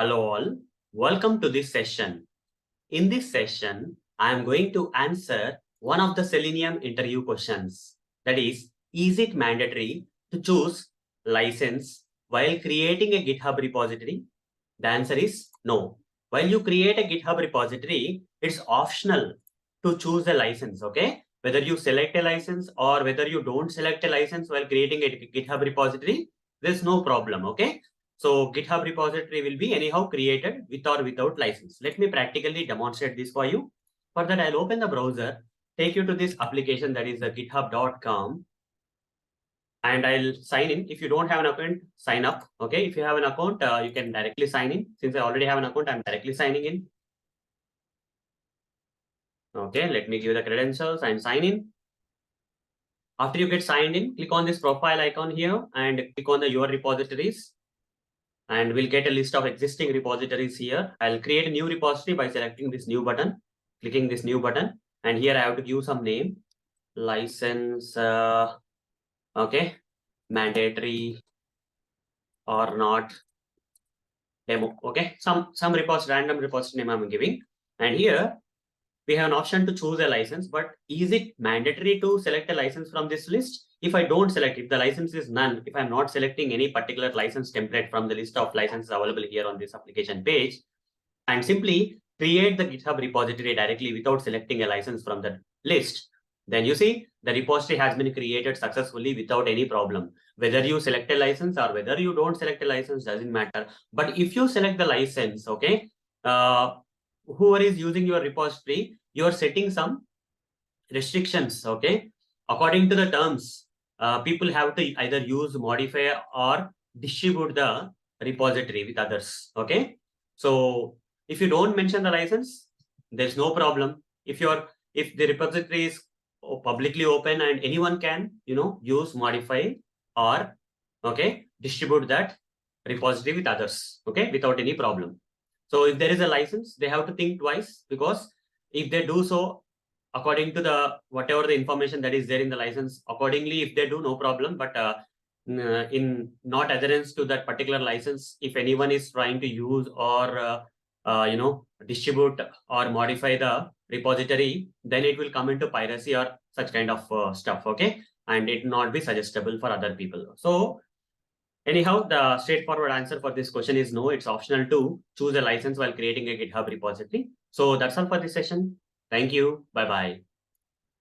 Hello all, welcome to this session. In this session, I am going to answer one of the Selenium interview questions. That is it mandatory to choose license while creating a GitHub repository? The answer is no. While you create a GitHub repository, it's optional to choose a license, okay? Whether you select a license or whether you don't select a license while creating a GitHub repository, there's no problem, okay? So GitHub repository will be anyhow created with or without license. Let me practically demonstrate this for you. For that, I'll open the browser, take you to this application that is the github.com, and I'll sign in. If you don't have an account, sign up. Okay, if you have an account, you can directly sign in. Since I already have an account, I'm directly signing in. Okay, let me give the credentials and sign in. After you get signed in, click on this profile icon here and click on the your repositories. And we'll get a list of existing repositories here. I'll create a new repository by selecting this new button, clicking this new button. And here I have to give some name, license, okay, mandatory or not, demo, okay, some random repository name I'm giving. And here we have an option to choose a license, but is it mandatory to select a license from this list? If I don't select, if the license is none, if I'm not selecting any particular license template from the list of licenses available here on this application page, and simply create the GitHub repository directly without selecting a license from the list, then you see the repository has been created successfully without any problem. Whether you select a license or whether you don't select a license doesn't matter. But if you select the license, okay, whoever is using your repository, you're setting some restrictions, okay? According to the terms, people have to either use, modify, or distribute the repository with others, okay? So if you don't mention the license, there's no problem. If the repository is publicly open and anyone can, use, modify, or, okay, distribute that repository with others, okay, without any problem. So if there is a license, they have to think twice, because if they do so according to the whatever the information that is there in the license, accordingly, if they do, no problem. But in not adherence to that particular license, if anyone is trying to use or distribute or modify the repository, then it will come into piracy or such kind of stuff, okay, and it not be suggestible for other people. So anyhow, the straightforward answer for this question is no. It's optional to choose a license while creating a GitHub repository. So that's all for this session. Thank you. Bye-bye.